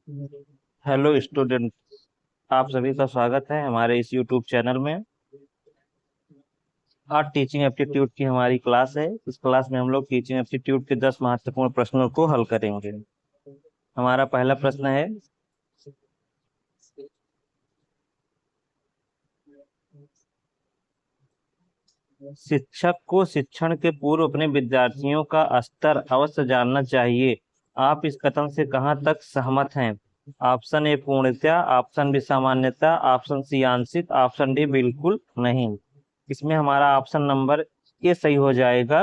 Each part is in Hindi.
Hello student. आप सभी का स्वागत है हमारे इस यूट्यूब चैनल में। आज टीचिंग एप्टीट्यूड की हमारी क्लास है। इस क्लास में हम लोग टीचिंग एप्टीट्यूड के 10 महत्वपूर्ण प्रश्नों को हल करेंगे। हमारा पहला प्रश्न है, शिक्षक को शिक्षण के पूर्व अपने विद्यार्थियों का स्तर अवश्य जानना चाहिए। आप इस कथन से कहाँ तक सहमत हैं? ऑप्शन ए पूर्णतया, ऑप्शन बी सामान्यतः, ऑप्शन सी आंशिक, ऑप्शन डी बिल्कुल नहीं। इसमें हमारा ऑप्शन नंबर ए सही हो जाएगा।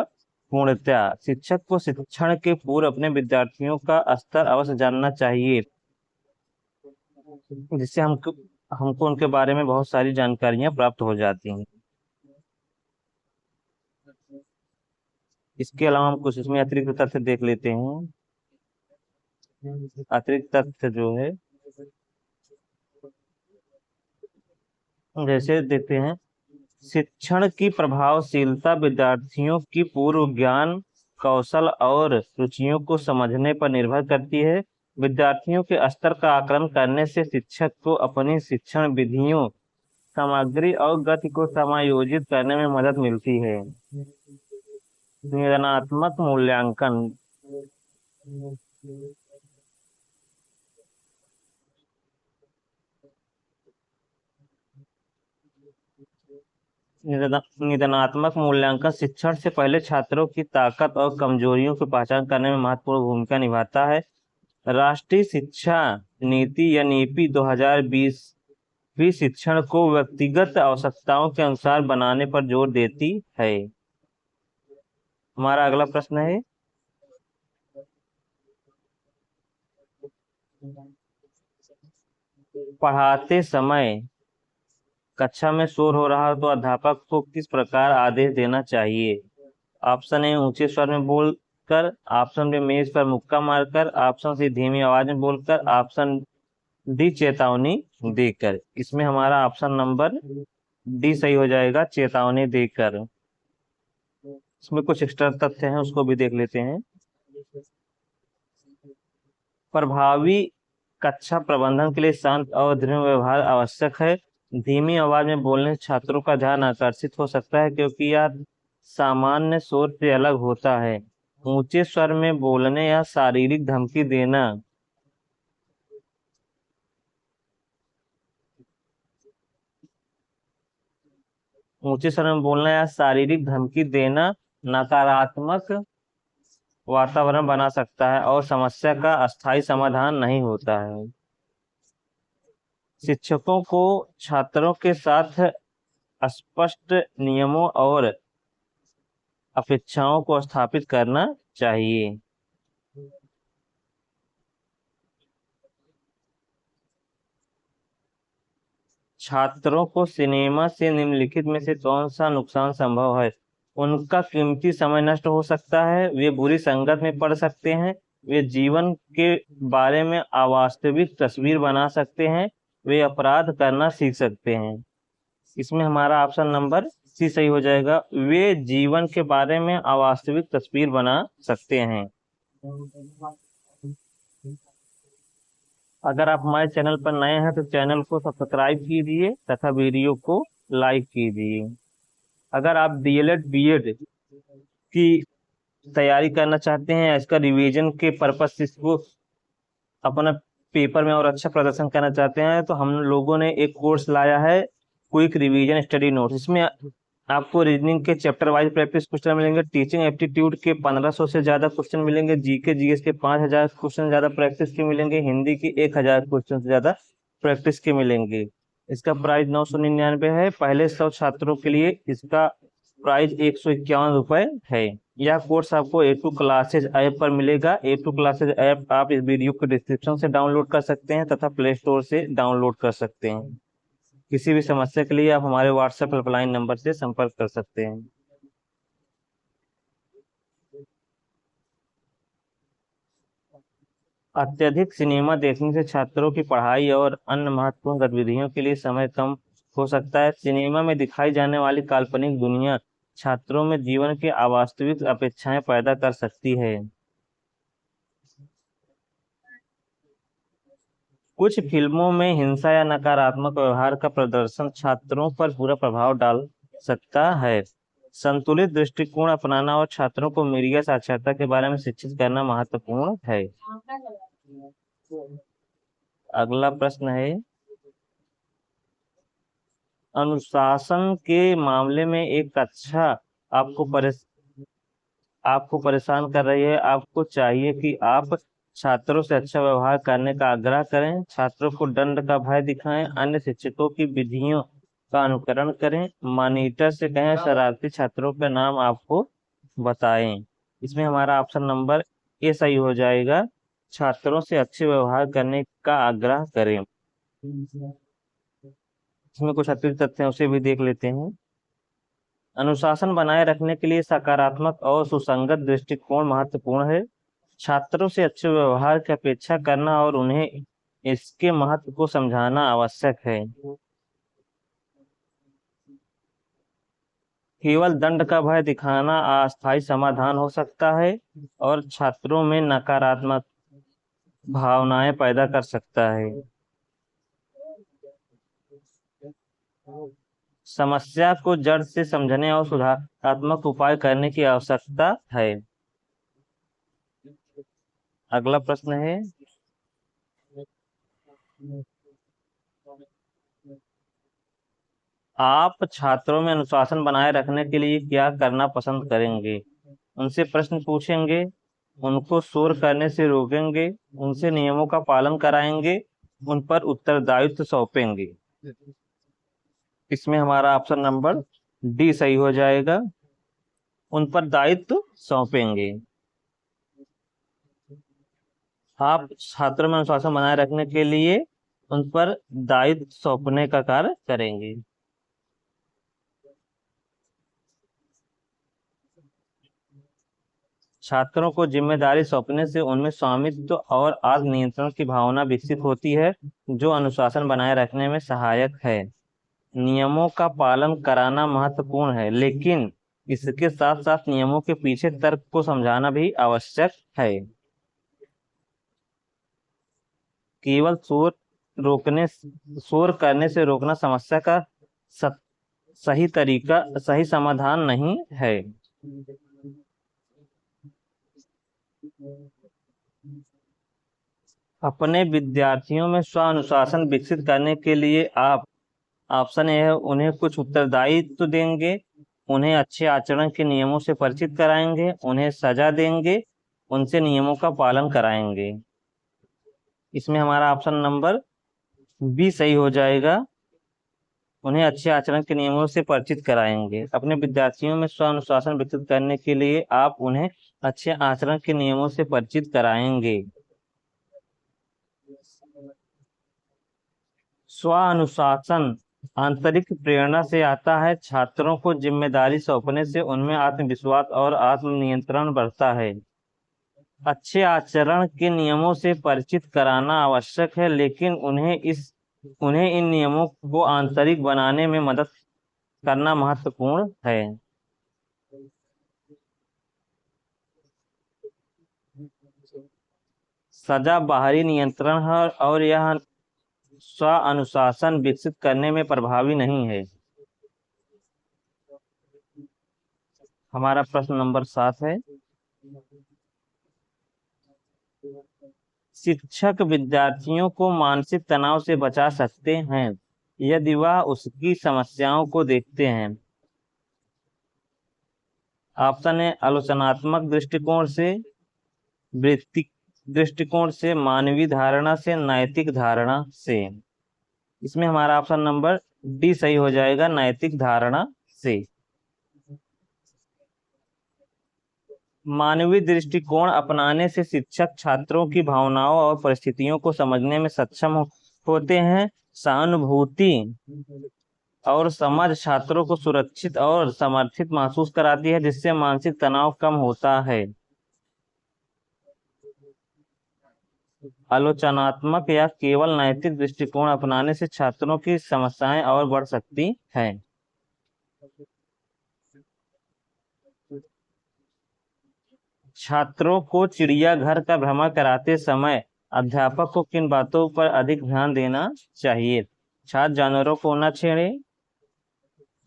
पूर्णतया शिक्षक को शिक्षण के पूर्व अपने विद्यार्थियों का स्तर अवश्य जानना चाहिए, जिससे हमको हमको उनके बारे में बहुत सारी जानकारियां प्राप्त हो जाती हैं। इसके अलावा हम कुछ इसमें अतिरिक्त तथ्य देख लेते हैं। अतिरिक्त तथ्य जो है, जैसे देखते हैं, शिक्षण की प्रभावशीलता विद्यार्थियों की पूर्व ज्ञान, कौशल और रुचियों को समझने पर निर्भर करती है। विद्यार्थियों के स्तर का आकलन करने से शिक्षक को अपनी शिक्षण विधियों, सामग्री और गति को समायोजित करने में मदद मिलती है। निर्णयात्मक मूल्यांकन। निदानात्मक मूल्यांकन शिक्षण से पहले छात्रों की ताकत और कमजोरियों की पहचान करने में महत्वपूर्ण भूमिका निभाता है। राष्ट्रीय शिक्षा नीति या नीति 2020 भी शिक्षण को व्यक्तिगत आवश्यकताओं के अनुसार बनाने पर जोर देती है। हमारा अगला प्रश्न है, पढ़ाते समय कक्षा में शोर हो रहा हो तो अध्यापक को किस प्रकार आदेश देना चाहिए? ऑप्शन ए ऊंचे स्वर में बोलकर, ऑप्शन बी मेज पर मुक्का मारकर, ऑप्शन सी धीमी आवाज में बोलकर, ऑप्शन डी चेतावनी देकर। इसमें हमारा ऑप्शन नंबर डी सही हो जाएगा, चेतावनी देकर। इसमें कुछ एक्स्ट्रा तथ्य हैं, उसको भी देख लेते हैं। प्रभावी कक्षा प्रबंधन के लिए शांत और दृढ़ व्यवहार आवश्यक है। धीमी आवाज में बोलने से छात्रों का ध्यान आकर्षित हो सकता है, क्योंकि यह सामान्य शोर से अलग होता है। ऊंचे स्वर में बोलने या शारीरिक धमकी देना, ऊंचे स्वर में बोलना या शारीरिक धमकी देना नकारात्मक वातावरण बना सकता है और समस्या का अस्थायी समाधान नहीं होता है। शिक्षकों को छात्रों के साथ स्पष्ट नियमों और अपेक्षाओं को स्थापित करना चाहिए। छात्रों को सिनेमा से निम्नलिखित में से कौन सा नुकसान संभव है? उनका कीमती समय नष्ट हो सकता है, वे बुरी संगत में पड़ सकते हैं, वे जीवन के बारे में अवास्तविक तस्वीर बना सकते हैं, वे अपराध करना सीख सकते हैं। इसमें हमारा ऑप्शन नंबर सी सही हो जाएगा, वे जीवन के बारे में अवास्तविक तस्वीर बना सकते हैं। अगर आप हमारे चैनल पर नए हैं तो चैनल को सब्सक्राइब कीजिए तथा वीडियो को लाइक कीजिए। अगर आप डीएलएड बीएड की तैयारी करना चाहते हैं, इसका रिवीजन के पर्पज से इसको अपना पेपर में और अच्छा प्रदर्शन करना चाहते हैं, तो हम लोगों ने एक कोर्स लाया है, क्विक रिवीजन स्टडी नोट्स। इसमें आपको रीजनिंग के चैप्टर वाइज प्रैक्टिस क्वेश्चन मिलेंगे, टीचिंग एप्टीट्यूड के 1500 से ज्यादा क्वेश्चन मिलेंगे, जीके जीएस के 5000 क्वेश्चन ज्यादा प्रैक्टिस के मिलेंगे, हिंदी के 1000 क्वेश्चन से ज्यादा प्रैक्टिस के मिलेंगे। इसका प्राइस 999 है। पहले 100 छात्रों के लिए इसका प्राइस 151 रुपये है। यह कोर्स आपको A2 क्लासेज ऐप पर मिलेगा। A2 क्लासेज ऐप आप इस वीडियो को डिस्क्रिप्शन से डाउनलोड कर सकते हैं तथा प्ले स्टोर से डाउनलोड कर सकते हैं। किसी भी समस्या के लिए आप हमारे व्हाट्सएप हेल्पलाइन नंबर से संपर्क कर सकते हैं। अत्यधिक सिनेमा देखने से छात्रों की पढ़ाई और अन्य महत्वपूर्ण गतिविधियों के लिए समय कम हो सकता है। सिनेमा में दिखाई जाने वाली काल्पनिक दुनिया छात्रों में जीवन की अवास्तविक अपेक्षाएं पैदा कर सकती है। कुछ फिल्मों में हिंसा या नकारात्मक व्यवहार का प्रदर्शन छात्रों पर बुरा प्रभाव डाल सकता है। संतुलित दृष्टिकोण अपनाना और छात्रों को मीडिया साक्षरता के बारे में शिक्षित करना महत्वपूर्ण है। अगला प्रश्न है, अनुशासन के मामले में एक कक्षा आपको परेश आपको परेशान कर रही है। आपको चाहिए कि आप छात्रों से अच्छा व्यवहार करने का आग्रह करें, छात्रों को दंड का भय दिखाएं, अन्य शिक्षकों की विधियों का अनुकरण करें, मॉनिटर से कहें शरारती छात्रों के नाम आपको बताएं। इसमें हमारा ऑप्शन नंबर ए सही हो जाएगा, छात्रों से अच्छे व्यवहार करने का आग्रह करें। इसमें कुछ अतिरिक्त तथ्य हैं, उसे भी देख लेते हैं। अनुशासन बनाए रखने के लिए सकारात्मक और सुसंगत दृष्टिकोण महत्वपूर्ण है। छात्रों से अच्छे व्यवहार की अपेक्षा करना और उन्हें इसके महत्व को समझाना आवश्यक है। केवल दंड का भय दिखाना अस्थायी समाधान हो सकता है और छात्रों में नकारात्मक भावनाएं पैदा कर सकता है। समस्या को जड़ से समझने और सुधारात्मक उपाय करने की आवश्यकता है। अगला प्रश्न है, आप छात्रों में अनुशासन बनाए रखने के लिए क्या करना पसंद करेंगे? उनसे प्रश्न पूछेंगे, उनको शोर करने से रोकेंगे, उनसे नियमों का पालन कराएंगे, उन पर उत्तरदायित्व सौंपेंगे। इसमें हमारा ऑप्शन नंबर डी सही हो जाएगा, उन पर दायित्व सौंपेंगे। आप छात्रों में अनुशासन बनाए रखने के लिए उन पर दायित्व सौंपने का कार्य करेंगे। छात्रों को जिम्मेदारी सौंपने से उनमें स्वामित्व और आत्म नियंत्रण की भावना विकसित होती है, जो अनुशासन बनाए रखने में सहायक है। नियमों का पालन कराना महत्वपूर्ण है, लेकिन इसके साथ साथ नियमों के पीछे तर्क को समझाना भी आवश्यक है। केवल शोर करने से रोकना समस्या का सही समाधान नहीं है। अपने विद्यार्थियों में स्व अनुशासन विकसित करने के लिए आप ऑप्शन ए है, उन्हें कुछ उत्तरदायित्व देंगे, उन्हें अच्छे आचरण के नियमों से परिचित कराएंगे, उन्हें सजा देंगे, उनसे नियमों का पालन कराएंगे। इसमें हमारा ऑप्शन नंबर बी सही हो जाएगा, उन्हें अच्छे आचरण के नियमों से परिचित कराएंगे। अपने विद्यार्थियों में स्व अनुशासन विकसित करने के लिए आप उन्हें अच्छे आचरण के नियमों से परिचित कराएंगे। स्व अनुशासन आंतरिक प्रेरणा से आता है। छात्रों को जिम्मेदारी सौंपने से उनमें आत्मविश्वास और आत्मनियंत्रण बढ़ता है। अच्छे आचरण के नियमों से परिचित कराना आवश्यक है, लेकिन उन्हें इन नियमों को आंतरिक बनाने में मदद करना महत्वपूर्ण है। सजा बाहरी नियंत्रण है और यह स्व अनुशासन विकसित करने में प्रभावी नहीं है। हमारा प्रश्न नंबर 7 है, शिक्षक विद्यार्थियों को मानसिक तनाव से बचा सकते हैं यदि वह उसकी समस्याओं को देखते हैं। ऑप्शन है, आलोचनात्मक दृष्टिकोण से, वृत्तिक दृष्टिकोण से, मानवीय धारणा से, नैतिक धारणा से। इसमें हमारा ऑप्शन नंबर डी सही हो जाएगा, नैतिक धारणा से। मानवीय दृष्टिकोण अपनाने से शिक्षक छात्रों की भावनाओं और परिस्थितियों को समझने में सक्षम होते हैं। सहानुभूति और समझ छात्रों को सुरक्षित और समर्थित महसूस कराती है, जिससे मानसिक तनाव कम होता है। आलोचनात्मक या केवल नैतिक दृष्टिकोण अपनाने से छात्रों की समस्याएं और बढ़ सकती हैं। छात्रों को चिड़ियाघर का भ्रमण कराते समय अध्यापक को किन बातों पर अधिक ध्यान देना चाहिए? छात्र जानवरों को न छेड़े,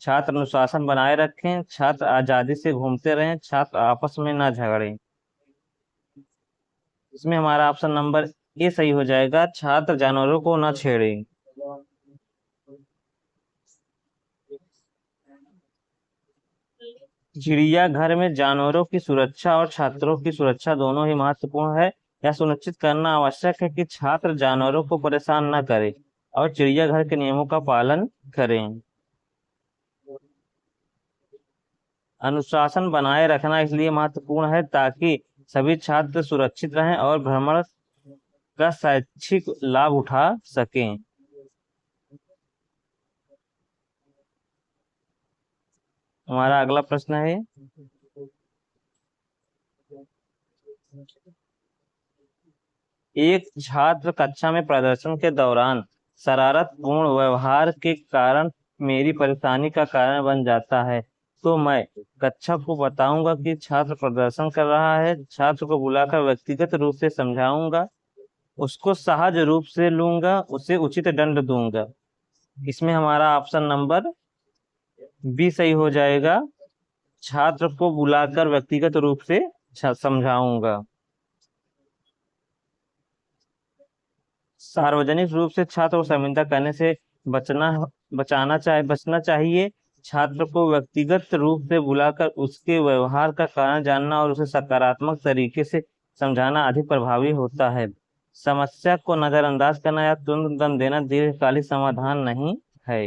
छात्र अनुशासन बनाए रखें, छात्र आजादी से घूमते रहें, छात्र आपस में न झगड़ें। इसमें हमारा ऑप्शन नंबर ए सही हो जाएगा, छात्र जानवरों को न छेड़े। चिड़ियाघर में जानवरों की सुरक्षा और छात्रों की सुरक्षा दोनों ही महत्वपूर्ण है। यह सुनिश्चित करना आवश्यक है कि छात्र जानवरों को परेशान न करें और चिड़ियाघर के नियमों का पालन करें। अनुशासन बनाए रखना इसलिए महत्वपूर्ण है ताकि सभी छात्र सुरक्षित रहें और भ्रमण का शैक्षिक लाभ उठा सकें। हमारा अगला प्रश्न है, एक छात्र कक्षा में प्रदर्शन के दौरान शरारतपूर्ण व्यवहार के कारण मेरी परेशानी का कारण बन जाता है, तो मैं कक्षा को बताऊंगा कि छात्र प्रदर्शन कर रहा है, छात्र को बुलाकर व्यक्तिगत रूप से समझाऊंगा, उसको सहज रूप से लूंगा, उसे उचित दंड दूंगा। इसमें हमारा ऑप्शन नंबर बी सही हो जाएगा, छात्र को बुलाकर व्यक्तिगत रूप से समझाऊंगा। सार्वजनिक रूप से छात्र को शर्मिंदा करने से बचना चाहिए। छात्र को व्यक्तिगत रूप से बुलाकर उसके व्यवहार का कारण जानना और उसे सकारात्मक तरीके से समझाना अधिक प्रभावी होता है। समस्या को नजरअंदाज करना या तुरंत दंड देना दीर्घकालिक समाधान नहीं है।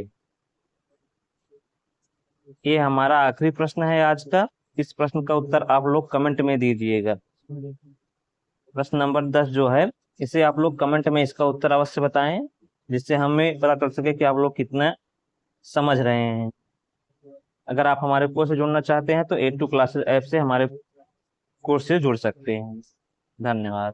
ये हमारा आखिरी प्रश्न है आज का। इस प्रश्न का उत्तर आप लोग कमेंट में दीजिएगा। प्रश्न नंबर 10 जो है, इसे आप लोग कमेंट में इसका उत्तर अवश्य बताएं, जिससे हमें पता चल सके कि आप लोग कितना समझ रहे हैं। अगर आप हमारे कोर्स से जुड़ना चाहते हैं तो A2 क्लासेस ऐप से हमारे कोर्स से जुड़ सकते हैं। धन्यवाद।